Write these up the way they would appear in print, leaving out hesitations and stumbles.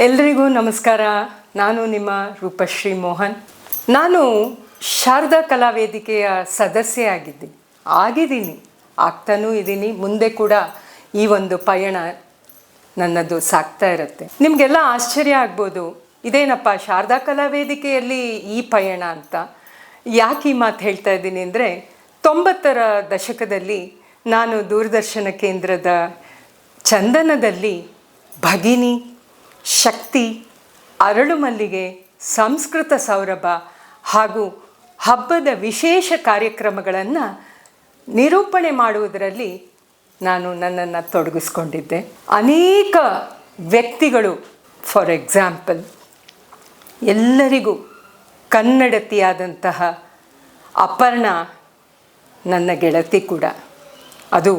ಎಲ್ರಿಗೂ ನಮಸ್ಕಾರ. ನಾನು ನಿಮ್ಮ ರೂಪಶ್ರೀ ಮೋಹನ್. ನಾನು ಶಾರದಾ ಕಲಾ ವೇದಿಕೆಯ ಸದಸ್ಯೆ ಆಗಿದ್ದೀನಿ, ಆಗ್ತಾನೂ ಇದ್ದೀನಿ. ಮುಂದೆ ಕೂಡ ಈ ಒಂದು ಪಯಣ ನನ್ನದು ಸಾಗ್ತಾ ಇರುತ್ತೆ. ನಿಮಗೆಲ್ಲ ಆಶ್ಚರ್ಯ ಆಗ್ಬೋದು, ಇದೇನಪ್ಪ ಶಾರದಾ ಕಲಾ ವೇದಿಕೆಯಲ್ಲಿ ಈ ಪಯಣ ಅಂತ. ಯಾಕೆ ಈ ಮಾತು ಹೇಳ್ತಾ ಇದ್ದೀನಿ ಅಂದರೆ, 90ರ ದಶಕದಲ್ಲಿ ನಾನು ದೂರದರ್ಶನ ಕೇಂದ್ರದ ಚಂದನದಲ್ಲಿ ಭಗಿನಿ, ಶಕ್ತಿ, ಅರಳು ಮಲ್ಲಿಗೆ, ಸಂಸ್ಕೃತ ಸೌರಭ ಹಾಗೂ ಹಬ್ಬದ ವಿಶೇಷ ಕಾರ್ಯಕ್ರಮಗಳನ್ನು ನಿರೂಪಣೆ ಮಾಡುವುದರಲ್ಲಿ ನಾನು ನನ್ನನ್ನು ತೊಡಗಿಸ್ಕೊಂಡಿದ್ದೆ. ಅನೇಕ ವ್ಯಕ್ತಿಗಳು, ಫಾರ್ ಎಕ್ಸಾಂಪಲ್ ಎಲ್ಲರಿಗೂ ಕನ್ನಡತಿಯಾದಂತಹ ಅಪರ್ಣ ನನ್ನ ಗೆಳತಿ ಕೂಡ. ಅದು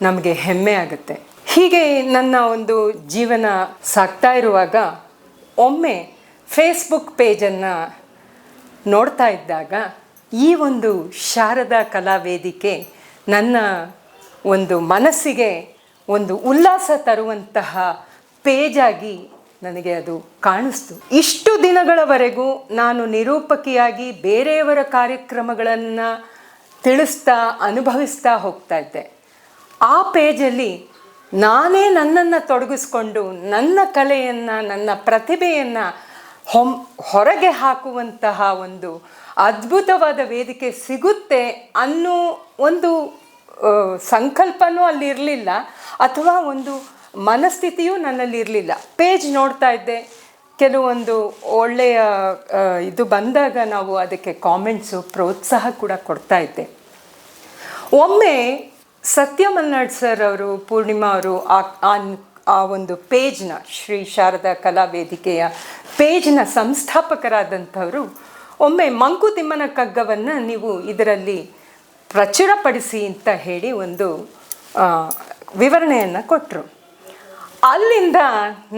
ನಮಗೆ ಹೆಮ್ಮೆ ಆಗುತ್ತೆ. ಹೀಗೆ ನನ್ನ ಒಂದು ಜೀವನ ಸಾಗ್ತಾ ಇರುವಾಗ ಒಮ್ಮೆ ಫೇಸ್ಬುಕ್ ಪೇಜನ್ನು ನೋಡ್ತಾ ಇದ್ದಾಗ ಈ ಒಂದು ಶಾರದಾ ಕಲಾ ವೇದಿಕೆ ನನ್ನ ಒಂದು ಮನಸ್ಸಿಗೆ ಒಂದು ಉಲ್ಲಾಸ ತರುವಂತಹ ಪೇಜಾಗಿ ನನಗೆ ಅದು ಕಾಣಿಸ್ತು. ಇಷ್ಟು ದಿನಗಳವರೆಗೂ ನಾನು ನಿರೂಪಕಿಯಾಗಿ ಬೇರೆಯವರ ಕಾರ್ಯಕ್ರಮಗಳನ್ನು ತಿಳಿಸ್ತಾ ಅನುಭವಿಸ್ತಾ ಹೋಗ್ತಾ ಇದ್ದೆ. ಆ ಪೇಜಲ್ಲಿ ನಾನೇ ನನ್ನನ್ನು ತೊಡಗಿಸ್ಕೊಂಡು ನನ್ನ ಕಲೆಯನ್ನು, ನನ್ನ ಪ್ರತಿಭೆಯನ್ನು ಹೊರಗೆ ಹಾಕುವಂತಹ ಒಂದು ಅದ್ಭುತವಾದ ವೇದಿಕೆ ಸಿಗುತ್ತೆ ಅನ್ನೋ ಒಂದು ಸಂಕಲ್ಪನೂ ಅಲ್ಲಿರಲಿಲ್ಲ, ಅಥವಾ ಒಂದು ಮನಸ್ಥಿತಿಯೂ ನನ್ನಲ್ಲಿರಲಿಲ್ಲ. ಪೇಜ್ ನೋಡ್ತಾ ಇದ್ದೆ, ಕೆಲವೊಂದು ಒಳ್ಳೆಯ ಇದು ಬಂದಾಗ ನಾವು ಅದಕ್ಕೆ ಕಾಮೆಂಟ್ಸು, ಪ್ರೋತ್ಸಾಹ ಕೂಡ ಕೊಡ್ತಾ ಇದ್ದೆ. ಒಮ್ಮೆ ಸತ್ಯ ಮಲ್ನಾಡ್ ಸರ್ ಅವರು, ಪೂರ್ಣಿಮಾ ಅವರು ಆ ಒಂದು ಪೇಜ್ನ, ಶ್ರೀ ಶಾರದಾ ಕಲಾ ವೇದಿಕೆಯ ಪೇಜ್ನ ಸಂಸ್ಥಾಪಕರಾದಂಥವರು ಒಮ್ಮೆ ಮಂಕುತಿಮ್ಮನ ಕಗ್ಗವನ್ನು ನೀವು ಇದರಲ್ಲಿ ಪ್ರಚುರಪಡಿಸಿ ಅಂತ ಹೇಳಿ ಒಂದು ವಿವರಣೆಯನ್ನು ಕೊಟ್ಟರು. ಅಲ್ಲಿಂದ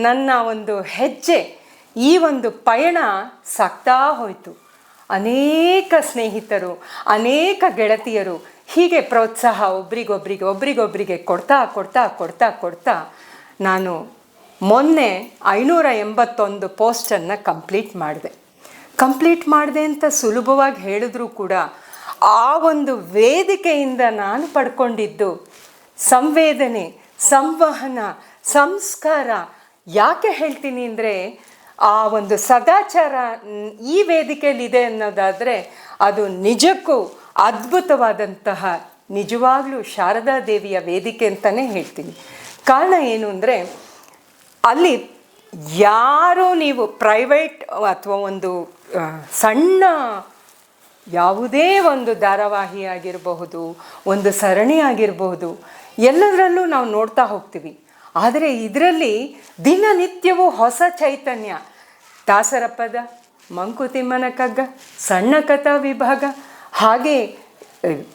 ನನ್ನ ಒಂದು ಹೆಜ್ಜೆ, ಈ ಒಂದು ಪಯಣ ಸಾಗ್ತಾ ಹೋಯಿತು. ಅನೇಕ ಸ್ನೇಹಿತರು, ಅನೇಕ ಗೆಳತಿಯರು ಹೀಗೆ ಪ್ರೋತ್ಸಾಹ ಒಬ್ರಿಗೊಬ್ರಿಗೆ ಕೊಡ್ತಾ ನಾನು ಮೊನ್ನೆ 581 ಪೋಸ್ಟನ್ನು ಕಂಪ್ಲೀಟ್ ಮಾಡಿದೆ ಅಂತ ಸುಲಭವಾಗಿ ಹೇಳಿದ್ರೂ ಕೂಡ ಆ ಒಂದು ವೇದಿಕೆಯಿಂದ ನಾನು ಪಡ್ಕೊಂಡಿದ್ದು ಸಂವೇದನೆ, ಸಂವಹನ, ಸಂಸ್ಕಾರ. ಯಾಕೆ ಹೇಳ್ತೀನಿ ಅಂದರೆ, ಆ ಒಂದು ಸದಾಚಾರ ಈ ವೇದಿಕೆಯಲ್ಲಿದೆ ಅನ್ನೋದಾದರೆ ಅದು ನಿಜಕ್ಕೂ ಅದ್ಭುತವಾದಂತಹ, ನಿಜವಾಗ್ಲೂ ಶಾರದಾ ದೇವಿಯ ವೇದಿಕೆ ಅಂತಲೇ ಹೇಳ್ತೀನಿ. ಕಾರಣ ಏನು ಅಂದರೆ, ಅಲ್ಲಿ ಯಾರೂ ನೀವು ಪ್ರೈವೇಟ್ ಅಥವಾ ಒಂದು ಸಣ್ಣ ಯಾವುದೇ ಒಂದು ಧಾರಾವಾಹಿ ಆಗಿರಬಹುದು, ಒಂದು ಸರಣಿ ಆಗಿರಬಹುದು, ಎಲ್ಲದರಲ್ಲೂ ನಾವು ನೋಡ್ತಾ ಹೋಗ್ತೀವಿ. ಆದರೆ ಇದರಲ್ಲಿ ದಿನನಿತ್ಯವೂ ಹೊಸ ಚೈತನ್ಯ. ದಾಸರ ಪದ, ಮಂಕುತಿಮ್ಮನ ಕಗ್ಗ, ಸಣ್ಣ ಕಥಾ ವಿಭಾಗ, ಹಾಗೆ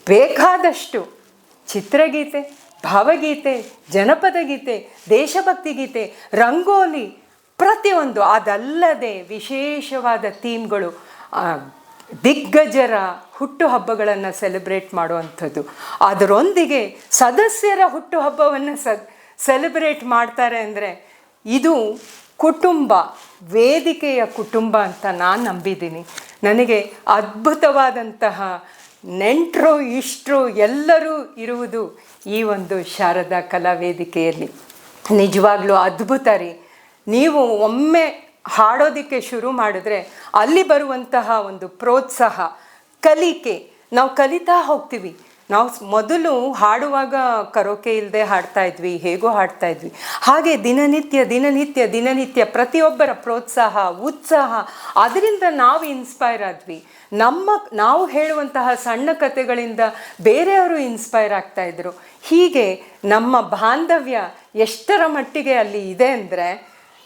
ಬೇಕಾದಷ್ಟು ಚಿತ್ರಗೀತೆ, ಭಾವಗೀತೆ, ಜನಪದ ಗೀತೆ, ದೇಶಭಕ್ತಿ ಗೀತೆ, ರಂಗೋಲಿ, ಪ್ರತಿಯೊಂದು. ಅದಲ್ಲದೆ ವಿಶೇಷವಾದ ಥೀಮ್ಗಳು, ದಿಗ್ಗಜರ ಹುಟ್ಟುಹಬ್ಬಗಳನ್ನು ಸೆಲೆಬ್ರೇಟ್ ಮಾಡುವಂಥದ್ದು. ಅದರೊಂದಿಗೆ ಸದಸ್ಯರ ಹುಟ್ಟುಹಬ್ಬವನ್ನು ಸೆಲೆಬ್ರೇಟ್ ಮಾಡ್ತಾರೆ ಅಂದರೆ ಇದು ಕುಟುಂಬ, ವೇದಿಕೆಯ ಕುಟುಂಬ ಅಂತ ನಾನು ನಂಬಿದ್ದೀನಿ. ನನಗೆ ಅದ್ಭುತವಾದಂತಹ ನೆಂಟರು, ಇಷ್ಟರು ಎಲ್ಲರೂ ಇರುವುದು ಈ ಒಂದು ಶಾರದಾ ಕಲಾ ವೇದಿಕೆಯಲ್ಲಿ. ನಿಜವಾಗ್ಲೂ ಅದ್ಭುತ ರೀ. ನೀವು ಒಮ್ಮೆ ಹಾಡೋದಕ್ಕೆ ಶುರು ಮಾಡಿದ್ರೆ ಅಲ್ಲಿ ಬರುವಂತಹ ಒಂದು ಪ್ರೋತ್ಸಾಹ, ಕಲಿಕೆ, ನಾವು ಕಲಿತಾ ಹೋಗ್ತೀವಿ. ನಾವು ಮೊದಲು ಹಾಡುವಾಗ ಕರೋಕೆ ಇಲ್ಲದೆ ಹಾಡ್ತಾಯಿದ್ವಿ, ಹೇಗೋ ಹಾಡ್ತಾಯಿದ್ವಿ. ಹಾಗೆ ದಿನನಿತ್ಯ ಪ್ರತಿಯೊಬ್ಬರ ಪ್ರೋತ್ಸಾಹ, ಉತ್ಸಾಹ, ಅದರಿಂದ ನಾವು ಇನ್ಸ್ಪೈರ್ ಆದ್ವಿ. ನಾವು ಹೇಳುವಂತಹ ಸಣ್ಣ ಕಥೆಗಳಿಂದ ಬೇರೆಯವರು ಇನ್ಸ್ಪೈರ್ ಆಗ್ತಾಯಿದ್ರು. ಹೀಗೆ ನಮ್ಮ ಬಾಂಧವ್ಯ ಎಷ್ಟರ ಮಟ್ಟಿಗೆ ಅಲ್ಲಿ ಇದೆ ಅಂದರೆ,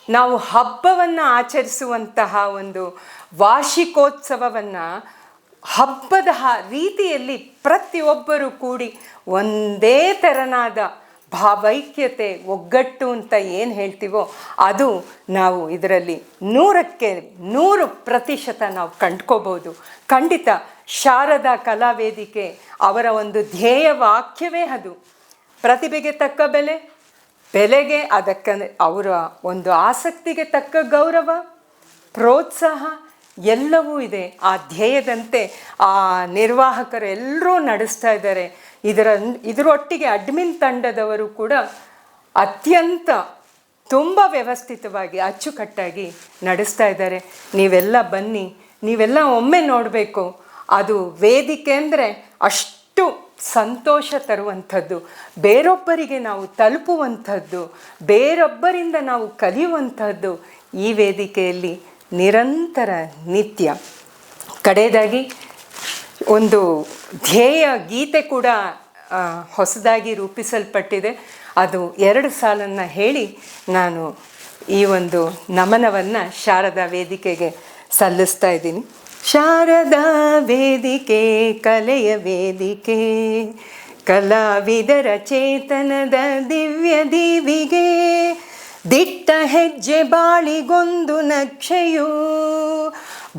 ನಾವು ಹಬ್ಬವನ್ನು ಆಚರಿಸುವಂತಹ ಒಂದು ವಾರ್ಷಿಕೋತ್ಸವವನ್ನು ಹಬ್ಬದ ರೀತಿಯಲ್ಲಿ ಪ್ರತಿಯೊಬ್ಬರೂ ಕೂಡಿ ಒಂದೇ ತೆರನಾದ ಭಾವೈಕ್ಯತೆ, ಒಗ್ಗಟ್ಟು ಅಂತ ಏನು ಹೇಳ್ತೀವೋ ಅದು ನಾವು ಇದರಲ್ಲಿ 100ಕ್ಕೆ 100% ನಾವು ಕಂಡ್ಕೋಬೋದು. ಖಂಡಿತ ಶಾರದಾ ಕಲಾ ವೇದಿಕೆ ಅವರ ಒಂದು ಧ್ಯೇಯ ವಾಕ್ಯವೇ ಅದು. ಪ್ರತಿಭೆಗೆ ತಕ್ಕ ಬೆಲೆ, ಬೆಲೆಗೆ, ಅದಕ್ಕೆ ಅವರ ಒಂದು ಆಸಕ್ತಿಗೆ ತಕ್ಕ ಗೌರವ, ಪ್ರೋತ್ಸಾಹ ಎಲ್ಲವೂ ಇದೆ. ಆ ಧ್ಯೇಯದಂತೆ ಆ ನಿರ್ವಾಹಕರು ಎಲ್ಲರೂ ನಡೆಸ್ತಾ ಇದ್ದಾರೆ. ಇದರೊಟ್ಟಿಗೆ ಅಡ್ಮಿನ್ ತಂಡದವರು ಕೂಡ ಅತ್ಯಂತ ತುಂಬ ವ್ಯವಸ್ಥಿತವಾಗಿ ಅಚ್ಚುಕಟ್ಟಾಗಿ ನಡೆಸ್ತಾ ಇದ್ದಾರೆ. ನೀವೆಲ್ಲ ಬನ್ನಿ, ನೀವೆಲ್ಲ ಒಮ್ಮೆ ನೋಡಬೇಕು. ಅದು ವೇದಿಕೆ ಅಂದರೆ ಅಷ್ಟು ಸಂತೋಷ ತರುವಂಥದ್ದು, ಬೇರೊಬ್ಬರಿಗೆ ನಾವು ತಲುಪುವಂಥದ್ದು, ಬೇರೊಬ್ಬರಿಂದ ನಾವು ಕಲಿಯುವಂಥದ್ದು ಈ ವೇದಿಕೆಯಲ್ಲಿ ನಿರಂತರ ನಿತ್ಯ. ಕಡೆಯದಾಗಿ ಒಂದು ಧ್ಯೇಯ ಗೀತೆ ಕೂಡ ಹೊಸದಾಗಿ ರೂಪಿಸಲ್ಪಟ್ಟಿದೆ. ಅದು 2 ಸಾಲನ್ನು ಹೇಳಿ ನಾನು ಈ ಒಂದು ನಮನವನ್ನು ಶಾರದಾ ವೇದಿಕೆಗೆ ಸಲ್ಲಿಸ್ತಾ ಇದ್ದೀನಿ. ಶಾರದಾ ವೇದಿಕೆ ಕಲೆಯ ವೇದಿಕೆ, ಕಲಾವಿದರ ಚೇತನದ ದಿವ್ಯ ದೀವಿಗೆ, ದಿಟ್ಟ ಹೆಜ್ಜೆ ಬಾಳಿಗೊಂದು ನಕ್ಷೆಯು,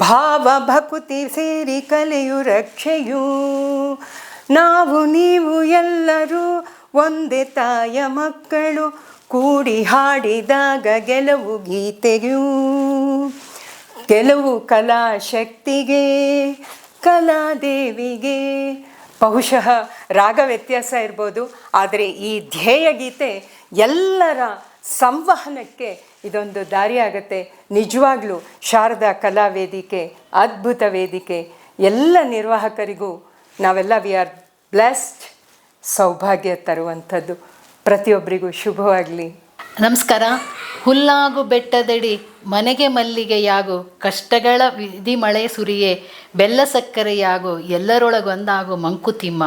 ಭಾವ ಭಕುತಿ ಸೇರಿ ಕಲೆಯು ರಕ್ಷೆಯು, ನಾವು ನೀವು ಎಲ್ಲರೂ ಒಂದೇ ತಾಯ ಮಕ್ಕಳು, ಕೂಡಿ ಹಾಡಿದಾಗ ಗೆಲುವು ಗೀತೆಗೂ, ಗೆಲುವು ಕಲಾಶಕ್ತಿಗೆ, ಕಲಾದೇವಿಗೆ. ಬಹುಶಃ ರಾಗ ವ್ಯತ್ಯಾಸ ಇರ್ಬೋದು, ಆದರೆ ಈ ಧ್ಯೇಯ ಗೀತೆ ಎಲ್ಲರ ಸಂವಹನಕ್ಕೆ ಇದೊಂದು ದಾರಿಯಾಗತ್ತೆ. ನಿಜವಾಗ್ಲೂ ಶಾರದಾ ಕಲಾ ವೇದಿಕೆ ಅದ್ಭುತ ವೇದಿಕೆ. ಎಲ್ಲ ನಿರ್ವಾಹಕರಿಗೂ ನಾವೆಲ್ಲ ವಿ ಆರ್ ಬ್ಲೆಸ್ಡ್, ಸೌಭಾಗ್ಯ ತರುವಂಥದ್ದು. ಪ್ರತಿಯೊಬ್ಬರಿಗೂ ಶುಭವಾಗಲಿ. ನಮಸ್ಕಾರ. ಹುಲ್ಲಾಗು ಬೆಟ್ಟದಡಿ ಮನೆಗೆ ಮಲ್ಲಿಗೆಯಾಗು, ಕಷ್ಟಗಳ ವಿಧಿ ಮಳೆ ಸುರಿಯೇ ಬೆಲ್ಲ ಸಕ್ಕರೆಯಾಗು, ಎಲ್ಲರೊಳಗೊಂದಾಗು ಮಂಕುತಿಮ್ಮ.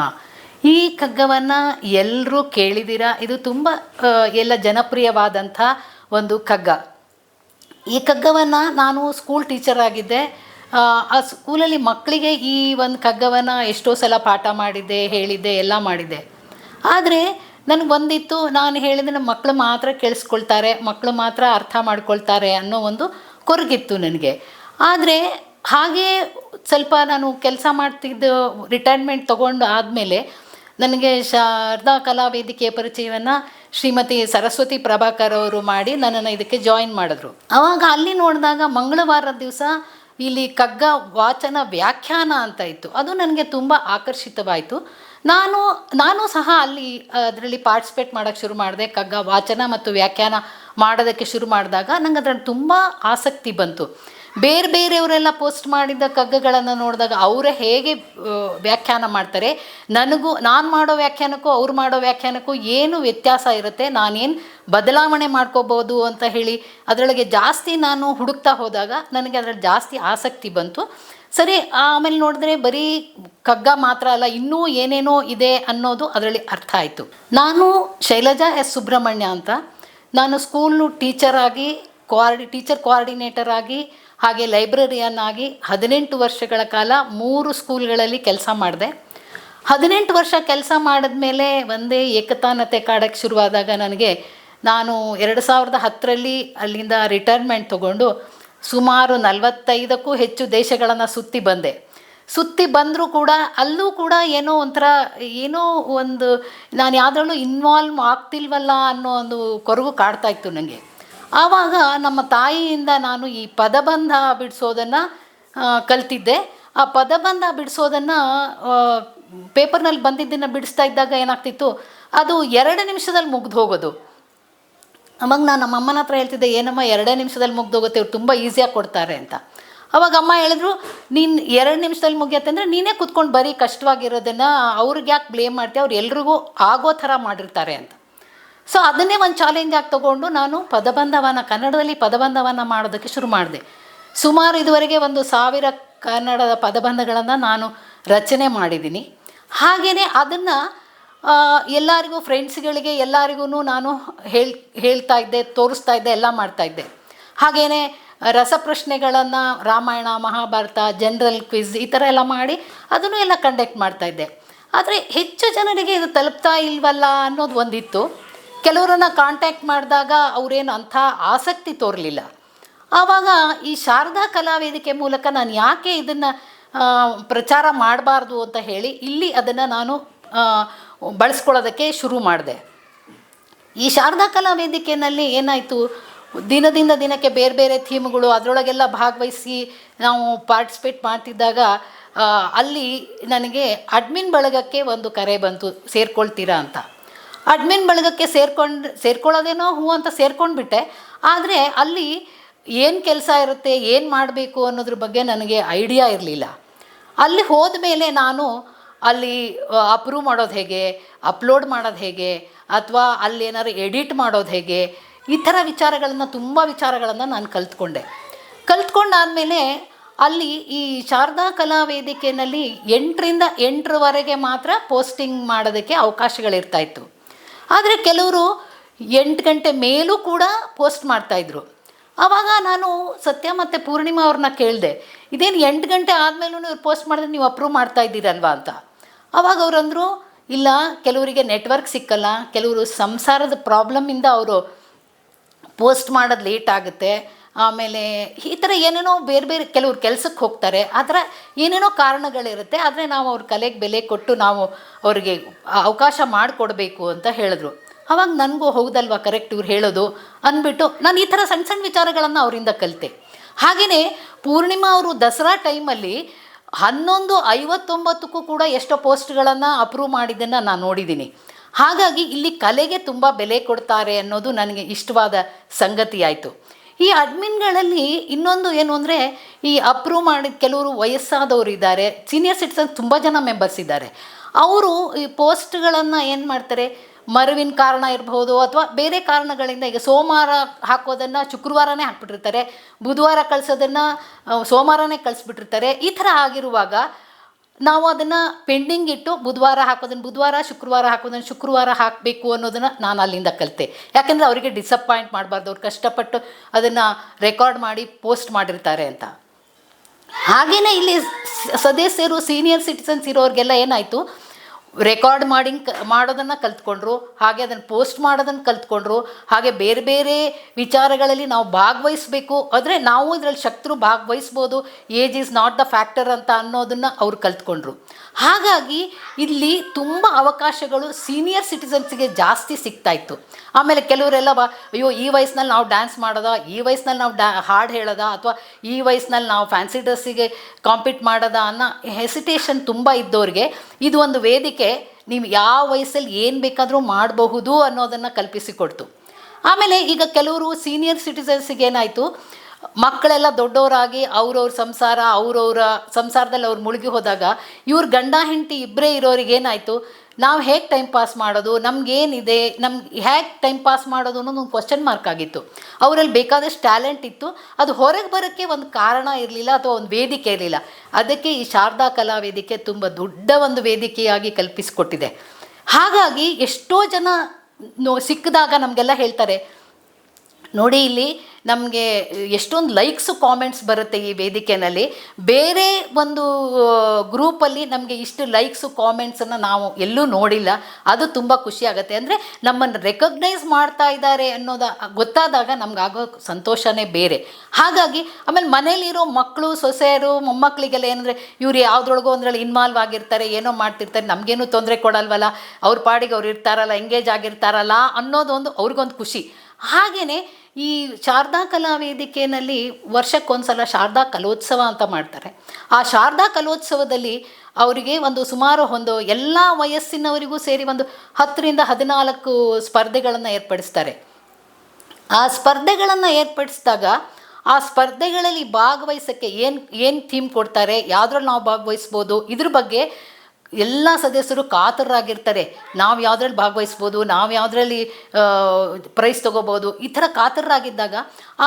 ಈ ಕಗ್ಗವನ್ನು ಎಲ್ಲರೂ ಕೇಳಿದ್ದೀರಾ. ಇದು ತುಂಬ ಎಲ್ಲ ಜನಪ್ರಿಯವಾದಂಥ ಒಂದು ಕಗ್ಗ. ಈ ಕಗ್ಗವನ್ನು ನಾನು ಸ್ಕೂಲ್ ಟೀಚರ್ ಆಗಿದ್ದೆ. ಆ ಸ್ಕೂಲಲ್ಲಿ ಮಕ್ಕಳಿಗೆ ಈ ಒಂದು ಕಗ್ಗವನ್ನು ಎಷ್ಟೋ ಸಲ ಪಾಠ ಮಾಡಿದ್ದೆ, ಹೇಳಿದ್ದೆ, ಎಲ್ಲ ಮಾಡಿದ್ದೆ. ಆದರೆ ನನಗೆ ಒಂದಿತ್ತು, ನಾನು ಹೇಳಿದರೆ ನಮ್ಮ ಮಕ್ಕಳು ಮಾತ್ರ ಕೇಳಿಸ್ಕೊಳ್ತಾರೆ, ಮಕ್ಕಳು ಮಾತ್ರ ಅರ್ಥ ಮಾಡ್ಕೊಳ್ತಾರೆ ಅನ್ನೋ ಒಂದು ಕೊರಗಿತ್ತು ನನಗೆ. ಆದರೆ ಹಾಗೇ ಸ್ವಲ್ಪ ನಾನು ಕೆಲಸ ಮಾಡ್ತಿದ್ದು ರಿಟೈರ್ಮೆಂಟ್ ತೊಗೊಂಡು ಆದಮೇಲೆ ನನಗೆ ಶಾರದಾ ಕಲಾ ವೇದಿಕೆಯ ಪರಿಚಯವನ್ನು ಶ್ರೀಮತಿ ಸರಸ್ವತಿ ಪ್ರಭಾಕರ್ ಅವರು ಮಾಡಿ ನನ್ನನ್ನು ಇದಕ್ಕೆ ಜಾಯಿನ್ ಮಾಡಿದ್ರು. ಆವಾಗ ಅಲ್ಲಿ ನೋಡಿದಾಗ ಮಂಗಳವಾರದ ದಿವಸ ಇಲ್ಲಿ ಕಗ್ಗ ವಾಚನ ವ್ಯಾಖ್ಯಾನ ಅಂತ ಇತ್ತು. ಅದು ನನಗೆ ತುಂಬ ಆಕರ್ಷಿತವಾಯಿತು. ನಾನು ಸಹ ಅಲ್ಲಿ ಅದರಲ್ಲಿ ಪಾರ್ಟಿಸಿಪೇಟ್ ಮಾಡೋಕ್ಕೆ ಶುರು ಮಾಡಿದೆ. ಕಗ್ಗ ವಾಚನ ಮತ್ತು ವ್ಯಾಖ್ಯಾನ ಮಾಡೋದಕ್ಕೆ ಶುರು ಮಾಡಿದಾಗ ನಂಗೆ ಅದರಲ್ಲಿ ತುಂಬ ಆಸಕ್ತಿ ಬಂತು. ಬೇರೆಯವರೆಲ್ಲ ಪೋಸ್ಟ್ ಮಾಡಿದ ಕಗ್ಗಗಳನ್ನು ನೋಡಿದಾಗ ಅವರೇ ಹೇಗೆ ವ್ಯಾಖ್ಯಾನ ಮಾಡ್ತಾರೆ, ನಾನು ಮಾಡೋ ವ್ಯಾಖ್ಯಾನಕ್ಕೂ ಅವ್ರು ಮಾಡೋ ವ್ಯಾಖ್ಯಾನಕ್ಕೂ ಏನು ವ್ಯತ್ಯಾಸ ಇರುತ್ತೆ, ನಾನೇನು ಬದಲಾವಣೆ ಮಾಡ್ಕೋಬೋದು ಅಂತ ಹೇಳಿ ಅದರೊಳಗೆ ಜಾಸ್ತಿ ನಾನು ಹುಡುಕ್ತಾ ಹೋದಾಗ ನನಗೆ ಅದರಲ್ಲಿ ಜಾಸ್ತಿ ಆಸಕ್ತಿ ಬಂತು. ಸರಿ, ಆಮೇಲೆ ನೋಡಿದ್ರೆ ಬರೀ ಕಗ್ಗ ಮಾತ್ರ ಅಲ್ಲ, ಇನ್ನೂ ಏನೇನೋ ಇದೆ ಅನ್ನೋದು ಅದರಲ್ಲಿ ಅರ್ಥ ಆಯಿತು. ನಾನು ಶೈಲಜಾ ಎಸ್ ಸುಬ್ರಹ್ಮಣ್ಯ ಅಂತ. ನಾನು ಸ್ಕೂಲು ಟೀಚರ್ ಆಗಿ ಟೀಚರ್ ಕೋಆರ್ಡಿನೇಟರ್ ಆಗಿ ಹಾಗೆ ಲೈಬ್ರರಿಯನ್ ಆಗಿ 18 ವರ್ಷಗಳ ಕಾಲ 3 ಸ್ಕೂಲ್ಗಳಲ್ಲಿ ಕೆಲಸ ಮಾಡಿದೆ. 18 ವರ್ಷ ಕೆಲಸ ಮಾಡಿದ್ಮೇಲೆ ಒಂದೇ ಏಕತಾನತೆ ಕಾಡಕ್ಕೆ ಶುರುವಾದಾಗ ನಾನು 2010ರಲ್ಲಿ ಅಲ್ಲಿಂದ ರಿಟೈರ್ಮೆಂಟ್ ತೊಗೊಂಡು ಸುಮಾರು 45ಕ್ಕೂ ಹೆಚ್ಚು ದೇಶಗಳನ್ನು ಸುತ್ತಿ ಬಂದರೂ ಕೂಡ ಅಲ್ಲೂ ಕೂಡ ಏನೋ ಒಂದು ನಾನು ಯಾವುದ್ರಲ್ಲೂ ಇನ್ವಾಲ್ವ್ ಆಗ್ತಿಲ್ವಲ್ಲ ಅನ್ನೋ ಒಂದು ಕೊರಗು ಕಾಡ್ತಾಯಿತ್ತು ನನಗೆ. ಆವಾಗ ನಮ್ಮ ತಾಯಿಯಿಂದ ನಾನು ಈ ಪದಬಂಧ ಬಿಡಿಸೋದನ್ನು ಕಲ್ತಿದ್ದೆ. ಆ ಪದಬಂಧ ಬಿಡಿಸೋದನ್ನು ಪೇಪರ್ನಲ್ಲಿ ಬಂದಿದ್ದನ್ನು ಬಿಡಿಸ್ತಾ ಇದ್ದಾಗ ಏನಾಗ್ತಿತ್ತು, ಅದು 2 ನಿಮಿಷದಲ್ಲಿ ಮುಗ್ದು ಹೋಗೋದು. ಅವಾಗ ನಾನು ನಮ್ಮ ಅಮ್ಮನ ಹತ್ರ ಹೇಳ್ತಿದ್ದೆ, ಏನಮ್ಮ 2 ನಿಮಿಷದಲ್ಲಿ ಮುಗ್ದೋಗುತ್ತೆ, ಇವ್ರು ತುಂಬ ಈಸಿಯಾಗಿ ಕೊಡ್ತಾರೆ ಅಂತ. ಅವಾಗ ಅಮ್ಮ ಹೇಳಿದ್ರು, ನೀನು 2 ನಿಮಿಷದಲ್ಲಿ ಮುಗಿಯತ್ತೆ ಅಂದರೆ ನೀನೇ ಕೂತ್ಕೊಂಡು ಬರೀ ಕಷ್ಟವಾಗಿರೋದನ್ನು ಅವ್ರಿಗೆ ಯಾಕೆ ಬ್ಲೇಮ್ ಮಾಡ್ತೀಯ, ಅವ್ರು ಎಲ್ರಿಗೂ ಆಗೋ ಥರ ಮಾಡಿರ್ತಾರೆ ಅಂತ. ಸೊ ಅದನ್ನೇ ಒಂದು ಚಾಲೆಂಜ್ ಆಗಿ ತೊಗೊಂಡು ನಾನು ಕನ್ನಡದಲ್ಲಿ ಪದಬಂಧವನ್ನು ಮಾಡೋದಕ್ಕೆ ಶುರು ಮಾಡಿದೆ. ಸುಮಾರು ಇದುವರೆಗೆ 1000 ಕನ್ನಡದ ಪದಬಂಧಗಳನ್ನು ನಾನು ರಚನೆ ಮಾಡಿದ್ದೀನಿ. ಹಾಗೆಯೇ ಅದನ್ನು ಎಲ್ಲರಿಗೂ, ಫ್ರೆಂಡ್ಸ್ಗಳಿಗೆ ಎಲ್ಲರಿಗೂ ನಾನು ಹೇಳ್ತಾ ಇದ್ದೆ, ತೋರಿಸ್ತಾ ಇದ್ದೆ, ಎಲ್ಲ ಮಾಡ್ತಾಯಿದ್ದೆ. ಹಾಗೆಯೇ ರಸಪ್ರಶ್ನೆಗಳನ್ನು ರಾಮಾಯಣ, ಮಹಾಭಾರತ, ಜನರಲ್ ಕ್ವಿಜ್ ಈ ಥರ ಎಲ್ಲ ಮಾಡಿ ಅದನ್ನು ಎಲ್ಲ ಕಂಡಕ್ಟ್ ಮಾಡ್ತಾಯಿದ್ದೆ. ಆದರೆ ಹೆಚ್ಚು ಜನರಿಗೆ ಇದು ತಲುಪ್ತಾ ಇಲ್ವಲ್ಲ ಅನ್ನೋದು ಒಂದಿತ್ತು. ಕೆಲವರನ್ನು ಕಾಂಟ್ಯಾಕ್ಟ್ ಮಾಡಿದಾಗ ಅವರೇನು ಅಂಥ ಆಸಕ್ತಿ ತೋರಲಿಲ್ಲ. ಆವಾಗ ಈ ಶಾರದಾ ಕಲಾ ವೇದಿಕೆ ಮೂಲಕ ನಾನು ಯಾಕೆ ಇದನ್ನು ಪ್ರಚಾರ ಮಾಡಬಾರ್ದು ಅಂತ ಹೇಳಿ ಇಲ್ಲಿ ಅದನ್ನು ನಾನು ಬಳಸ್ಕೊಳ್ಳೋದಕ್ಕೆ ಶುರು ಮಾಡಿದೆ. ಈ ಶಾರದಾ ಕಲಾ ವೇದಿಕೆಯಲ್ಲಿ ಏನಾಯಿತು, ದಿನದಿಂದ ದಿನಕ್ಕೆ ಬೇರೆ ಬೇರೆ ಥೀಮ್ಗಳು ಅದರೊಳಗೆಲ್ಲ ಭಾಗವಹಿಸಿ ನಾವು ಪಾರ್ಟಿಸಿಪೇಟ್ ಮಾಡ್ತಿದ್ದಾಗ ಅಲ್ಲಿ ನನಗೆ ಅಡ್ಮಿನ್ ಬಳಗಕ್ಕೆ ಒಂದು ಕರೆ ಬಂತು, ಸೇರ್ಕೊಳ್ತೀರಾ ಅಂತ. ಅಡ್ಮಿನ್ ಬಳಗಕ್ಕೆ ಸೇರ್ಕೊಳ್ಳೋದೇನೋ ಹೂ ಅಂತ ಸೇರ್ಕೊಂಡ್ಬಿಟ್ಟೆ. ಆದರೆ ಅಲ್ಲಿ ಏನು ಕೆಲಸ ಇರುತ್ತೆ, ಏನು ಮಾಡಬೇಕು ಅನ್ನೋದ್ರ ಬಗ್ಗೆ ನನಗೆ ಐಡಿಯಾ ಇರಲಿಲ್ಲ. ಅಲ್ಲಿ ಹೋದ ಮೇಲೆ ನಾನು ಅಲ್ಲಿ ಅಪ್ರೂವ್ ಮಾಡೋದು ಹೇಗೆ, ಅಪ್ಲೋಡ್ ಮಾಡೋದು ಹೇಗೆ, ಅಥವಾ ಅಲ್ಲಿ ಏನಾದ್ರು ಎಡಿಟ್ ಮಾಡೋದು ಹೇಗೆ, ಈ ಥರ ತುಂಬ ವಿಚಾರಗಳನ್ನು ನಾನು ಕಲ್ತ್ಕೊಂಡಾದಮೇಲೆ ಅಲ್ಲಿ ಈ ಶಾರದಾ ಕಲಾ ವೇದಿಕೆಯಲ್ಲಿ 8ರಿಂದ 8ರವರೆಗೆ ಮಾತ್ರ ಪೋಸ್ಟಿಂಗ್ ಮಾಡೋದಕ್ಕೆ ಅವಕಾಶಗಳಿರ್ತಾಯಿತ್ತು. ಆದರೆ ಕೆಲವರು 8 ಗಂಟೆ ಮೇಲೂ ಕೂಡ ಪೋಸ್ಟ್ ಮಾಡ್ತಾಯಿದ್ರು. ಆವಾಗ ನಾನು ಸತ್ಯ ಮತ್ತು ಪೂರ್ಣಿಮಾ ಅವ್ರನ್ನ ಕೇಳಿದೆ, ಇದೇನು 8 ಗಂಟೆ ಆದಮೇಲೂ ಇವ್ರು ಪೋಸ್ಟ್ ಮಾಡಿದ್ರೆ ನೀವು ಅಪ್ರೂವ್ ಮಾಡ್ತಾ ಇದ್ದೀರಲ್ವಾ ಅಂತ. ಆವಾಗ ಅವರಂದರು, ಇಲ್ಲ, ಕೆಲವರಿಗೆ ನೆಟ್ವರ್ಕ್ ಸಿಕ್ಕಲ್ಲ, ಕೆಲವರು ಸಂಸಾರದ ಪ್ರಾಬ್ಲಮ್ಮಿಂದ ಅವರು ಪೋಸ್ಟ್ ಮಾಡೋದು ಲೇಟ್ ಆಗುತ್ತೆ, ಆಮೇಲೆ ಈ ಥರ ಏನೇನೋ ಬೇರೆ ಬೇರೆ ಕೆಲವ್ರು ಕೆಲಸಕ್ಕೆ ಹೋಗ್ತಾರೆ, ಆ ಥರ ಏನೇನೋ ಕಾರಣಗಳಿರುತ್ತೆ. ಆದರೆ ನಾವು ಅವ್ರ ಕಲೆಗೆ ಬೆಲೆ ಕೊಟ್ಟು ನಾವು ಅವರಿಗೆ ಅವಕಾಶ ಮಾಡಿಕೊಡ್ಬೇಕು ಅಂತ ಹೇಳಿದ್ರು. ಆವಾಗ ನನಗೂ ಹೌದಲ್ವಾ, ಕರೆಕ್ಟ್ ಇವ್ರು ಹೇಳೋದು ಅಂದ್ಬಿಟ್ಟು ನಾನು ಈ ಥರ ಸಣ್ಣ ಸಣ್ಣ ವಿಚಾರಗಳನ್ನು ಅವರಿಂದ ಕಲಿತೆ. ಹಾಗೆಯೇ ಪೂರ್ಣಿಮಾ ಅವರು ದಸರಾ ಟೈಮಲ್ಲಿ 11:59ಕ್ಕೂ ಕೂಡ ಎಷ್ಟೋ ಪೋಸ್ಟ್ಗಳನ್ನು ಅಪ್ರೂವ್ ಮಾಡಿದ್ದನ್ನು ನಾನು ನೋಡಿದ್ದೀನಿ. ಹಾಗಾಗಿ ಇಲ್ಲಿ ಕಲೆಗೆ ತುಂಬ ಬೆಲೆ ಕೊಡ್ತಾರೆ ಅನ್ನೋದು ನನಗೆ ಇಷ್ಟವಾದ ಸಂಗತಿ ಆಯಿತು. ಈ ಅಡ್ಮಿನ್ಗಳಲ್ಲಿ ಇನ್ನೊಂದು ಏನು ಅಂದರೆ, ಈ ಅಪ್ರೂವ್ ಮಾಡಿದ ಕೆಲವರು ವಯಸ್ಸಾದವರು ಇದ್ದಾರೆ, ಸೀನಿಯರ್ ಸಿಟಿಸನ್ ತುಂಬ ಜನ ಮೆಂಬರ್ಸ್ ಇದ್ದಾರೆ. ಅವರು ಈ ಪೋಸ್ಟ್ಗಳನ್ನು ಏನು ಮಾಡ್ತಾರೆ, ಮರುವಿನ ಕಾರಣ ಇರ್ಬೋದು ಅಥವಾ ಬೇರೆ ಕಾರಣಗಳಿಂದ, ಈಗ ಸೋಮವಾರ ಹಾಕೋದನ್ನು ಶುಕ್ರವಾರನೇ ಹಾಕ್ಬಿಟ್ಟಿರ್ತಾರೆ, ಬುಧವಾರ ಕಳಿಸೋದನ್ನು ಸೋಮವಾರನೇ ಕಳಿಸ್ಬಿಟ್ಟಿರ್ತಾರೆ. ಈ ಥರ ಆಗಿರುವಾಗ ನಾವು ಅದನ್ನು ಪೆಂಡಿಂಗ್ ಇಟ್ಟು ಬುಧವಾರ ಹಾಕೋದನ್ನು ಬುಧವಾರ, ಶುಕ್ರವಾರ ಹಾಕೋದನ್ನು ಶುಕ್ರವಾರ ಹಾಕಬೇಕು ಅನ್ನೋದನ್ನು ನಾನು ಅಲ್ಲಿಂದ ಕಲಿತೆ. ಯಾಕೆಂದರೆ ಅವರಿಗೆ ಡಿಸಪಾಯಿಂಟ್ ಮಾಡಬಾರ್ದು, ಅವ್ರು ಕಷ್ಟಪಟ್ಟು ಅದನ್ನು ರೆಕಾರ್ಡ್ ಮಾಡಿ ಪೋಸ್ಟ್ ಮಾಡಿರ್ತಾರೆ ಅಂತ. ಹಾಗೆಯೇ ಇಲ್ಲಿ ಸದಸ್ಯರು ಸೀನಿಯರ್ ಸಿಟಿಸನ್ಸ್ ಇರೋರಿಗೆಲ್ಲ ಏನಾಯಿತು, ರೆಕಾರ್ಡ್ ಮಾಡೋದನ್ನು ಕಲ್ತ್ಕೊಂಡ್ರು, ಹಾಗೆ ಅದನ್ನು ಪೋಸ್ಟ್ ಮಾಡೋದನ್ನು ಕಲ್ತ್ಕೊಂಡ್ರು. ಹಾಗೆ ಬೇರೆ ಬೇರೆ ವಿಚಾರಗಳಲ್ಲಿ ನಾವು ಭಾಗವಹಿಸಬೇಕು, ಆದರೆ ನಾವು ಇದರಲ್ಲಿ ಶಕ್ತರು ಭಾಗವಹಿಸ್ಬೋದು, age is not the factor ಅಂತ ಅನ್ನೋದನ್ನು ಅವ್ರು ಕಲ್ತ್ಕೊಂಡ್ರು. ಹಾಗಾಗಿ ಇಲ್ಲಿ ತುಂಬ ಅವಕಾಶಗಳು ಸೀನಿಯರ್ ಸಿಟಿಸನ್ಸ್ಗೆ ಜಾಸ್ತಿ ಸಿಗ್ತಾಯಿತ್ತು. ಆಮೇಲೆ ಕೆಲವರೆಲ್ಲ ಅಯ್ಯೋ ಈ ವಯಸ್ಸಿನಲ್ಲಿ ನಾವು ಡ್ಯಾನ್ಸ್ ಮಾಡೋದಾ, ಈ ವಯಸ್ಸಿನಲ್ಲಿ ನಾವು ಹಾಡು ಹೇಳೋದಾ, ಅಥವಾ ಈ ವಯಸ್ಸಿನಲ್ಲಿ ನಾವು ಫ್ಯಾನ್ಸಿ ಡ್ರೆಸ್ಸಿಗೆ ಕಾಂಪೀಟ್ ಮಾಡೋದಾ ಅನ್ನೋ ಹೆಸಿಟೇಷನ್ ತುಂಬ ಇದ್ದವ್ರಿಗೆ ಇದು ಒಂದು ವೇದಿಕೆ, ನೀವು ಯಾವ ವಯಸ್ಸಲ್ಲಿ ಏನು ಬೇಕಾದರೂ ಮಾಡಬಹುದು ಅನ್ನೋದನ್ನು ಕಲ್ಪಿಸಿಕೊಡ್ತು. ಆಮೇಲೆ ಈಗ ಕೆಲವರು ಸೀನಿಯರ್ ಸಿಟಿಸನ್ಸಿಗೆ ಏನಾಯಿತು, ಮಕ್ಕಳೆಲ್ಲ ದೊಡ್ಡವರಾಗಿ ಅವ್ರವ್ರ ಸಂಸಾರದಲ್ಲಿ ಅವ್ರು ಮುಳುಗಿ ಹೋದಾಗ ಇವ್ರ ಗಂಡ ಹೆಂಡತಿ ಇಬ್ಬರೇ ಇರೋರಿಗೆ ಏನಾಯಿತು, ನಾವು ಹೇಗೆ ಟೈಮ್ ಪಾಸ್ ಮಾಡೋದು, ನಮಗೇನಿದೆ, ಹೇಗೆ ಟೈಮ್ ಪಾಸ್ ಮಾಡೋದು ಅನ್ನೋದು ಒಂದು ಕ್ವಶನ್ ಮಾರ್ಕ್ ಆಗಿತ್ತು. ಅವರಲ್ಲಿ ಬೇಕಾದಷ್ಟು ಟ್ಯಾಲೆಂಟ್ ಇತ್ತು, ಅದು ಹೊರಗೆ ಬರೋಕ್ಕೆ ಒಂದು ಕಾರಣ ಇರಲಿಲ್ಲ ಅಥವಾ ಒಂದು ವೇದಿಕೆ ಇರಲಿಲ್ಲ. ಅದಕ್ಕೆ ಈ ಶಾರದಾ ಕಲಾ ವೇದಿಕೆ ತುಂಬ ದೊಡ್ಡ ಒಂದು ವೇದಿಕೆಯಾಗಿ ಕಲ್ಪಿಸಿಕೊಟ್ಟಿದೆ. ಹಾಗಾಗಿ ಎಷ್ಟೋ ಜನ ಸಿಕ್ಕಿದಾಗ ನಮಗೆಲ್ಲ ಹೇಳ್ತಾರೆ, ನೋಡಿ ಇಲ್ಲಿ ನಮಗೆ ಎಷ್ಟೊಂದು ಲೈಕ್ಸು ಕಾಮೆಂಟ್ಸ್ ಬರುತ್ತೆ ಈ ವೇದಿಕೆಯಲ್ಲಿ, ಬೇರೆ ಒಂದು ಗ್ರೂಪಲ್ಲಿ ನಮಗೆ ಇಷ್ಟು ಲೈಕ್ಸು ಕಾಮೆಂಟ್ಸನ್ನು ನಾವು ಎಲ್ಲೂ ನೋಡಿಲ್ಲ, ಅದು ತುಂಬ ಖುಷಿಯಾಗುತ್ತೆ. ಅಂದರೆ ನಮ್ಮನ್ನು ರೆಕಗ್ನೈಸ್ ಮಾಡ್ತಾ ಇದ್ದಾರೆ ಅನ್ನೋದು ಗೊತ್ತಾದಾಗ ನಮಗಾಗೋ ಸಂತೋಷನೇ ಬೇರೆ. ಹಾಗಾಗಿ ಆಮೇಲೆ ಮನೇಲಿರೋ ಮಕ್ಕಳು ಸೊಸೆಯರು ಮೊಮ್ಮಕ್ಕಳಿಗೆಲ್ಲ ಏನಂದರೆ ಇವ್ರು ಯಾವುದ್ರೊಳಗೋ ಒಂದರಲ್ಲಿ ಇನ್ವಾಲ್ವ್ ಆಗಿರ್ತಾರೆ, ಏನೋ ಮಾಡ್ತಿರ್ತಾರೆ, ನಮಗೇನು ತೊಂದರೆ ಕೊಡಲ್ವಲ್ಲ, ಅವ್ರ ಪಾಡಿಗೆ ಅವ್ರು ಇರ್ತಾರಲ್ಲ, ಎಂಗೇಜ್ ಆಗಿರ್ತಾರಲ್ಲ ಅನ್ನೋದೊಂದು ಅವ್ರಿಗೊಂದು ಖುಷಿ. ಹಾಗೆಯೇ ಈ ಶಾರದಾ ಕಲಾ ವೇದಿಕೆಯಲ್ಲಿ ವರ್ಷಕ್ಕೊಂದ್ಸಲ ಶಾರದಾ ಕಲೋತ್ಸವ ಅಂತ ಮಾಡ್ತಾರೆ. ಆ ಶಾರದಾ ಕಲೋತ್ಸವದಲ್ಲಿ ಅವರಿಗೆ ಸುಮಾರು ಎಲ್ಲ ವಯಸ್ಸಿನವರಿಗೂ ಸೇರಿ 10ರಿಂದ 14 ಸ್ಪರ್ಧೆಗಳನ್ನು ಏರ್ಪಡಿಸ್ತಾರೆ. ಆ ಸ್ಪರ್ಧೆಗಳನ್ನು ಏರ್ಪಡಿಸಿದಾಗ ಆ ಸ್ಪರ್ಧೆಗಳಲ್ಲಿ ಭಾಗವಹಿಸೋಕ್ಕೆ ಏನು ಥೀಮ್ ಕೊಡ್ತಾರೆ, ಯಾವುದ್ರಲ್ಲಿ ನಾವು ಭಾಗವಹಿಸ್ಬೋದು, ಇದ್ರ ಬಗ್ಗೆ ಎಲ್ಲ ಸದಸ್ಯರು ಕಾತರರಾಗಿರ್ತಾರೆ. ನಾವು ಯಾವುದ್ರಲ್ಲಿ ಭಾಗವಹಿಸ್ಬೋದು, ನಾವು ಯಾವುದ್ರಲ್ಲಿ ಪ್ರೈಸ್ ತೊಗೋಬೋದು, ಈ ಥರ ಕಾತರರಾಗಿದ್ದಾಗ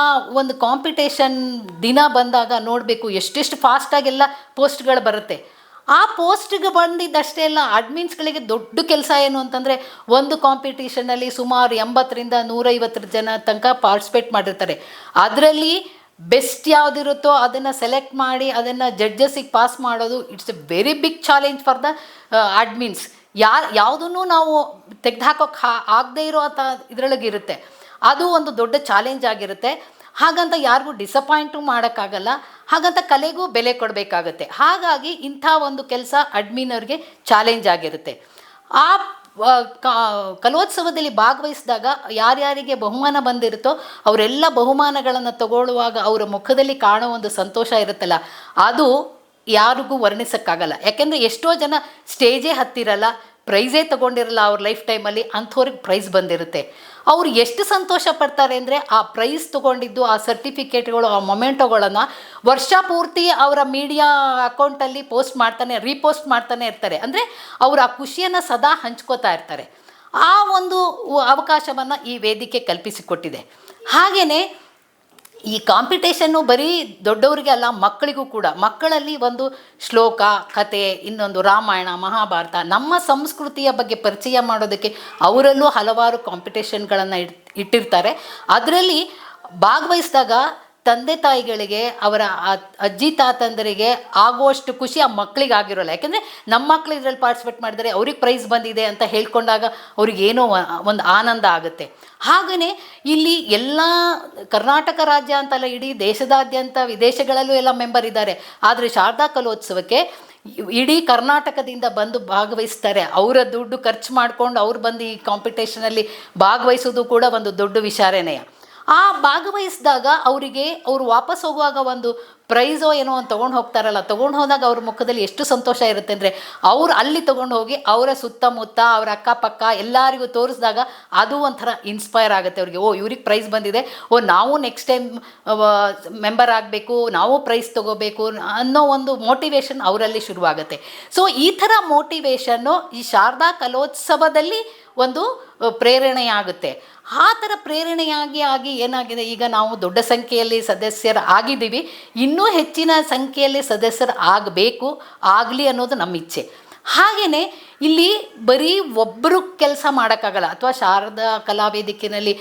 ಆ ಒಂದು ಕಾಂಪಿಟೇಷನ್ ದಿನ ಬಂದಾಗ ನೋಡಬೇಕು ಎಷ್ಟೆಷ್ಟು ಫಾಸ್ಟಾಗೆಲ್ಲ ಪೋಸ್ಟ್ಗಳು ಬರುತ್ತೆ. ಆ ಪೋಸ್ಟ್ಗೆ ಬಂದಿದ್ದಷ್ಟೇ ಅಲ್ಲ, ಅಡ್ಮಿನ್ಸ್ಗಳಿಗೆ ದೊಡ್ಡ ಕೆಲಸ ಏನು ಅಂತಂದರೆ, ಒಂದು ಕಾಂಪಿಟೇಷನಲ್ಲಿ ಸುಮಾರು 80ರಿಂದ 150 ಜನ ತನಕ ಪಾರ್ಟಿಸಿಪೇಟ್ ಮಾಡಿರ್ತಾರೆ. ಅದರಲ್ಲಿ ಬೆಸ್ಟ್ ಯಾವುದಿರುತ್ತೋ ಅದನ್ನು ಸೆಲೆಕ್ಟ್ ಮಾಡಿ ಅದನ್ನು ಜಡ್ಜಸ್ಸಿಗೆ ಪಾಸ್ ಮಾಡೋದು it's a very big challenge for the admins. ಯಾವುದನ್ನು ನಾವು ತೆಗೆದುಹಾಕೋಕ್ಕೆ ಆಗದೇ ಇರೋ ಅಂಥ ಇದರೊಳಗಿರುತ್ತೆ, ಅದು ಒಂದು ದೊಡ್ಡ ಚಾಲೆಂಜ್ ಆಗಿರುತ್ತೆ. ಹಾಗಂತ ಯಾರಿಗೂ ಡಿಸಪಾಯಿಂಟು ಮಾಡೋಕ್ಕಾಗಲ್ಲ, ಹಾಗಂತ ಕಲೆಗೂ ಬೆಲೆ ಕೊಡಬೇಕಾಗತ್ತೆ. ಹಾಗಾಗಿ ಇಂಥ ಒಂದು ಕೆಲಸ ಅಡ್ಮಿನವ್ರಿಗೆ ಚಾಲೆಂಜ್ ಆಗಿರುತ್ತೆ. ಆ ಕಲೋತ್ಸವದಲ್ಲಿ ಭಾಗವಹಿಸಿದಾಗ ಯಾರ್ಯಾರಿಗೆ ಬಹುಮಾನ ಬಂದಿರುತ್ತೋ ಅವರೆಲ್ಲ ಬಹುಮಾನಗಳನ್ನು ತಗೊಳ್ಳುವಾಗ ಅವರ ಮುಖದಲ್ಲಿ ಕಾಣೋ ಒಂದು ಸಂತೋಷ ಇರುತ್ತಲ್ಲ, ಅದು ಯಾರಿಗೂ ವರ್ಣಿಸೋಕ್ಕಾಗಲ್ಲ. ಯಾಕೆಂದರೆ ಎಷ್ಟೋ ಜನ ಸ್ಟೇಜೇ ಹತ್ತಿರಲ್ಲ, ಪ್ರೈಸೇ ತೊಗೊಂಡಿರಲ್ಲ ಅವ್ರ ಲೈಫ್ ಟೈಮಲ್ಲಿ, ಅಂಥವ್ರಿಗೆ ಪ್ರೈಸ್ ಬಂದಿರುತ್ತೆ. ಅವ್ರು ಎಷ್ಟು ಸಂತೋಷ ಪಡ್ತಾರೆ ಅಂದರೆ ಆ ಪ್ರೈಸ್ ತೊಗೊಂಡಿದ್ದು, ಆ ಸರ್ಟಿಫಿಕೇಟ್ಗಳು, ಆ ಮೊಮೆಂಟೋಗಳನ್ನು ವರ್ಷ ಪೂರ್ತಿ ಅವರ ಮೀಡಿಯಾ ಅಕೌಂಟಲ್ಲಿ ರೀಪೋಸ್ಟ್ ಮಾಡ್ತಾನೆ ಇರ್ತಾರೆ. ಅಂದರೆ ಅವರು ಆ ಖುಷಿಯನ್ನು ಸದಾ ಹಂಚ್ಕೋತಾ ಇರ್ತಾರೆ. ಆ ಒಂದು ಅವಕಾಶವನ್ನು ಈ ವೇದಿಕೆ ಕಲ್ಪಿಸಿಕೊಟ್ಟಿದೆ. ಹಾಗೆಯೇ ಈ ಕಾಂಪಿಟೇಷನ್ನು ಬರೀ ದೊಡ್ಡವರಿಗೆ ಅಲ್ಲ, ಮಕ್ಕಳಿಗೂ ಕೂಡ. ಮಕ್ಕಳಲ್ಲಿ ಒಂದು ಶ್ಲೋಕ, ಕತೆ, ಇನ್ನೊಂದು ರಾಮಾಯಣ, ಮಹಾಭಾರತ, ನಮ್ಮ ಸಂಸ್ಕೃತಿಯ ಬಗ್ಗೆ ಪರಿಚಯ ಮಾಡೋದಕ್ಕೆ ಅವರಲ್ಲೂ ಹಲವಾರು ಕಾಂಪಿಟೇಷನ್ಗಳನ್ನು ಇಟ್ಟಿರ್ತಾರೆ. ಅದರಲ್ಲಿ ಭಾಗವಹಿಸಿದಾಗ ತಂದೆ ತಾಯಿಗಳಿಗೆ, ಅವರ ಅಜ್ಜಿ ತಾತಂದರಿಗೆ ಆಗುವಷ್ಟು ಖುಷಿ ಆ ಮಕ್ಕಳಿಗೆ ಆಗಿರೋಲ್ಲ. ಯಾಕೆಂದರೆ ನಮ್ಮ ಮಕ್ಕಳು ಇದರಲ್ಲಿ ಪಾರ್ಟಿಸಿಪೇಟ್ ಮಾಡಿದರೆ ಅವ್ರಿಗೆ ಪ್ರೈಸ್ ಬಂದಿದೆ ಅಂತ ಹೇಳ್ಕೊಂಡಾಗ ಅವ್ರಿಗೇನೋ ಒಂದು ಆನಂದ ಆಗುತ್ತೆ. ಹಾಗೆಯೇ ಇಲ್ಲಿ ಎಲ್ಲ ಕರ್ನಾಟಕ ರಾಜ್ಯ ಅಂತಲ್ಲ, ಇಡೀ ದೇಶದಾದ್ಯಂತ ವಿದೇಶಗಳಲ್ಲೂ ಎಲ್ಲ ಮೆಂಬರ್ ಇದ್ದಾರೆ. ಆದರೆ ಶಾರದಾ ಕಲೋತ್ಸವಕ್ಕೆ ಇಡೀ ಕರ್ನಾಟಕದಿಂದ ಬಂದು ಭಾಗವಹಿಸ್ತಾರೆ. ಅವರ ದುಡ್ಡು ಖರ್ಚು ಮಾಡಿಕೊಂಡು ಅವ್ರು ಬಂದು ಈ ಕಾಂಪಿಟೇಷನಲ್ಲಿ ಭಾಗವಹಿಸೋದು ಕೂಡ ಒಂದು ದೊಡ್ಡ ವಿಚಾರನೇ. ಆ ಭಾಗವಹಿಸಿದಾಗ ಅವರು ವಾಪಸ್ ಹೋಗುವಾಗ ಒಂದು ಪ್ರೈಸೋ ಏನೋ ಒಂದು ತೊಗೊಂಡು ಹೋಗ್ತಾರಲ್ಲ, ತೊಗೊಂಡು ಹೋದಾಗ ಅವ್ರ ಮುಖದಲ್ಲಿ ಎಷ್ಟು ಸಂತೋಷ ಇರುತ್ತೆ ಅಂದರೆ, ಅವ್ರು ಅಲ್ಲಿ ತೊಗೊಂಡು ಹೋಗಿ ಅವರ ಸುತ್ತಮುತ್ತ ಅವರ ಅಕ್ಕಪಕ್ಕ ಎಲ್ಲರಿಗೂ ತೋರಿಸಿದಾಗ ಅದು ಒಂಥರ ಇನ್ಸ್ಪೈರ್ ಆಗುತ್ತೆ ಅವ್ರಿಗೆ. ಇವ್ರಿಗೆ ಪ್ರೈಸ್ ಬಂದಿದೆ, ನಾವು ನೆಕ್ಸ್ಟ್ ಟೈಮ್ ಮೆಂಬರ್ ಆಗಬೇಕು, ನಾವು ಪ್ರೈಸ್ ತೊಗೋಬೇಕು ಅನ್ನೋ ಒಂದು ಮೋಟಿವೇಶನ್ ಅವರಲ್ಲಿ ಶುರುವಾಗುತ್ತೆ. ಸೊ ಈ ಥರ ಮೋಟಿವೇಶನ್ನು ಈ ಶಾರದಾ ಕಲೋತ್ಸವದಲ್ಲಿ ಒಂದು ಪ್ರೇರಣೆಯಾಗುತ್ತೆ. ಆ ಥರ ಪ್ರೇರಣೆಯಾಗಿ ಏನಾಗಿದೆ, ಈಗ ನಾವು ದೊಡ್ಡ ಸಂಖ್ಯೆಯಲ್ಲಿ ಸದಸ್ಯರು ಆಗಿದ್ದೀವಿ, ಇನ್ನೂ ಹೆಚ್ಚಿನ ಸಂಖ್ಯೆಯಲ್ಲಿ ಸದಸ್ಯರು ಆಗಲಿ ಅನ್ನೋದು ನಮ್ಮ ಇಚ್ಛೆ. ಹಾಗೆಯೇ ಇಲ್ಲಿ ಬರೀ ಒಬ್ಬರು ಕೆಲಸ ಮಾಡೋಕ್ಕಾಗಲ್ಲ. ಅಥವಾ ಶಾರದಾ ಕಲಾವೇದಿಕೆಯಲ್ಲಿ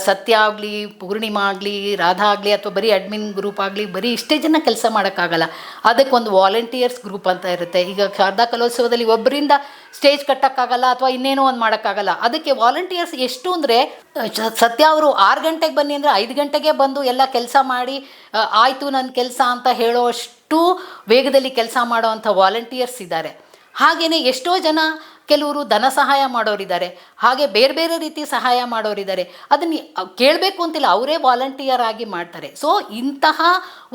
ಸತ್ಯ ಆಗಲಿ, ಪೂರ್ಣಿಮಾ ಆಗಲಿ, ರಾಧಾ ಆಗಲಿ, ಅಥವಾ ಬರೀ ಅಡ್ಮಿನ್ ಗ್ರೂಪ್ ಆಗಲಿ, ಬರೀ ಇಷ್ಟೇ ಜನ ಕೆಲಸ ಮಾಡೋಕ್ಕಾಗಲ್ಲ. ಅದಕ್ಕೊಂದು ವಾಲಂಟಿಯರ್ಸ್ ಗ್ರೂಪ್ ಅಂತ ಇರುತ್ತೆ. ಈಗ ಶಾರದಾ ಕಲೋತ್ಸವದಲ್ಲಿ ಒಬ್ಬರಿಂದ ಸ್ಟೇಜ್ ಕಟ್ಟೋಕ್ಕಾಗಲ್ಲ, ಅಥವಾ ಇನ್ನೇನೋ ಒಂದು ಮಾಡೋಕ್ಕಾಗಲ್ಲ. ಅದಕ್ಕೆ ವಾಲಂಟಿಯರ್ಸ್ ಎಷ್ಟು ಅಂದರೆ, ಸತ್ಯ ಅವರು 6 ಗಂಟೆಗೆ ಬನ್ನಿ ಅಂದರೆ 5 ಗಂಟೆಗೆ ಬಂದು ಎಲ್ಲ ಕೆಲಸ ಮಾಡಿ ಆಯಿತು ನನ್ನ ಕೆಲಸ ಅಂತ ಹೇಳೋಷ್ಟು ವೇಗದಲ್ಲಿ ಕೆಲಸ ಮಾಡೋವಂಥ ವಾಲಂಟಿಯರ್ಸ್ ಇದ್ದಾರೆ. ಹಾಗೆಯೇ ಎಷ್ಟೋ ಜನ, ಕೆಲವರು ಧನ ಸಹಾಯ ಮಾಡೋರಿದ್ದಾರೆ, ಹಾಗೆ ಬೇರೆ ಬೇರೆ ರೀತಿ ಸಹಾಯ ಮಾಡೋರಿದ್ದಾರೆ. ಅದನ್ನು ಕೇಳಬೇಕು ಅಂತಿಲ್ಲ, ಅವರೇ ವಾಲಂಟಿಯರ್ ಆಗಿ ಮಾಡ್ತಾರೆ. ಸೊ ಇಂತಹ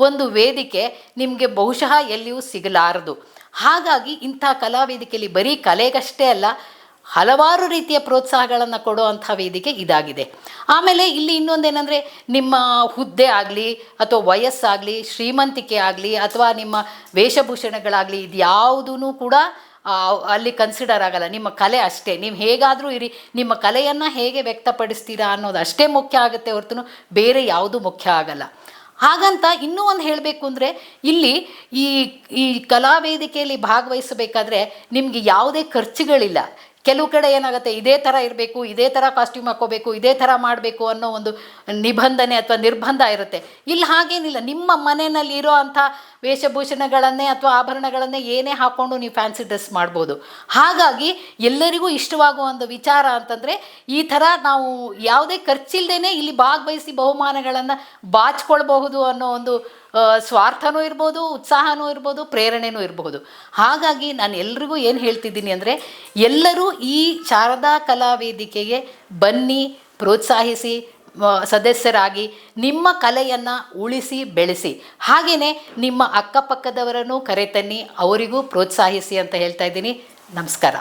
ಒಂದು ವೇದಿಕೆ ನಿಮಗೆ ಬಹುಶಃ ಎಲ್ಲಿಯೂ ಸಿಗಲಾರದು. ಹಾಗಾಗಿ ಇಂಥ ಕಲಾವೇದಿಕೆಯಲ್ಲಿ ಬರೀ ಕಲೆಗಷ್ಟೇ ಅಲ್ಲ, ಹಲವಾರು ರೀತಿಯ ಪ್ರೋತ್ಸಾಹಗಳನ್ನು ಕೊಡುವಂಥ ವೇದಿಕೆ ಇದಾಗಿದೆ. ಆಮೇಲೆ ಇಲ್ಲಿ ಇನ್ನೊಂದೇನೆಂದರೆ, ನಿಮ್ಮ ಹುದ್ದೆ ಆಗಲಿ, ಅಥವಾ ವಯಸ್ಸಾಗಲಿ, ಶ್ರೀಮಂತಿಕೆ ಆಗಲಿ, ಅಥವಾ ನಿಮ್ಮ ವೇಷಭೂಷಣಗಳಾಗಲಿ, ಇದು ಯಾವುದೂ ಕೂಡ ಅಲ್ಲಿ ಕನ್ಸಿಡರ್ ಆಗಲ್ಲ. ನಿಮ್ಮ ಕಲೆ ಅಷ್ಟೇ. ನೀವು ಹೇಗಾದರೂ ಇರಿ, ನಿಮ್ಮ ಕಲೆಯನ್ನು ಹೇಗೆ ವ್ಯಕ್ತಪಡಿಸ್ತೀರಾ ಅನ್ನೋದು ಅಷ್ಟೇ ಮುಖ್ಯ ಆಗುತ್ತೆ ಹೊರತು ಬೇರೆ ಯಾವುದೂ ಮುಖ್ಯ ಆಗಲ್ಲ. ಹಾಗಂತ ಇನ್ನೂ ಒಂದು ಹೇಳಬೇಕು ಅಂದರೆ, ಇಲ್ಲಿ ಈ ಕಲಾವೇದಿಕೆಯಲ್ಲಿ ಭಾಗವಹಿಸಬೇಕಾದ್ರೆ ನಿಮಗೆ ಯಾವುದೇ ಖರ್ಚುಗಳಿಲ್ಲ. ಕೆಲವು ಕಡೆ ಏನಾಗುತ್ತೆ, ಇದೇ ಥರ ಇರಬೇಕು, ಇದೇ ಥರ ಕಾಸ್ಟ್ಯೂಮ್ ಹಾಕ್ಕೋಬೇಕು, ಇದೇ ಥರ ಮಾಡಬೇಕು ಅನ್ನೋ ಒಂದು ನಿಬಂಧನೆ ಅಥವಾ ನಿರ್ಬಂಧ ಇರುತ್ತೆ. ಇಲ್ಲಿ ಹಾಗೇನಿಲ್ಲ. ನಿಮ್ಮ ಮನೆಯಲ್ಲಿ ಇರೋ ಅಂಥ ವೇಷಭೂಷಣಗಳನ್ನೇ ಅಥವಾ ಆಭರಣಗಳನ್ನೇ ಏನೇ ಹಾಕ್ಕೊಂಡು ನೀವು ಫ್ಯಾನ್ಸಿ ಡ್ರೆಸ್ ಮಾಡ್ಬೋದು. ಹಾಗಾಗಿ ಎಲ್ಲರಿಗೂ ಇಷ್ಟವಾಗುವ ಒಂದು ವಿಚಾರ ಅಂತಂದರೆ, ಈ ಥರ ನಾವು ಯಾವುದೇ ಖರ್ಚಿಲ್ಲದೇ ಇಲ್ಲಿ ಭಾಗವಹಿಸಿ ಬಹುಮಾನಗಳನ್ನು ಬಾಚಿಕೊಳ್ಬಹುದು ಅನ್ನೋ ಒಂದು ಸ್ವಾರ್ಥನೂ ಇರ್ಬೋದು, ಉತ್ಸಾಹನೂ ಇರ್ಬೋದು, ಪ್ರೇರಣೆನೂ ಇರಬಹುದು. ಹಾಗಾಗಿ ನಾನು ಎಲ್ರಿಗೂ ಏನು ಹೇಳ್ತಿದ್ದೀನಿ ಅಂದರೆ, ಎಲ್ಲರೂ ಈ ಶಾರದಾ ಕಲಾವೇದಿಕೆಗೆ ಬನ್ನಿ, ಪ್ರೋತ್ಸಾಹಿಸಿ, ಸದಸ್ಯರಾಗಿ ನಿಮ್ಮ ಕಲೆಯನ್ನು ಉಳಿಸಿ ಬೆಳೆಸಿ. ಹಾಗೆಯೇ ನಿಮ್ಮ ಅಕ್ಕಪಕ್ಕದವರನ್ನು ಕರೆತನ್ನಿ, ಅವರಿಗೂ ಪ್ರೋತ್ಸಾಹಿಸಿ ಅಂತ ಹೇಳ್ತಾ ಇದ್ದೀನಿ. ನಮಸ್ಕಾರ.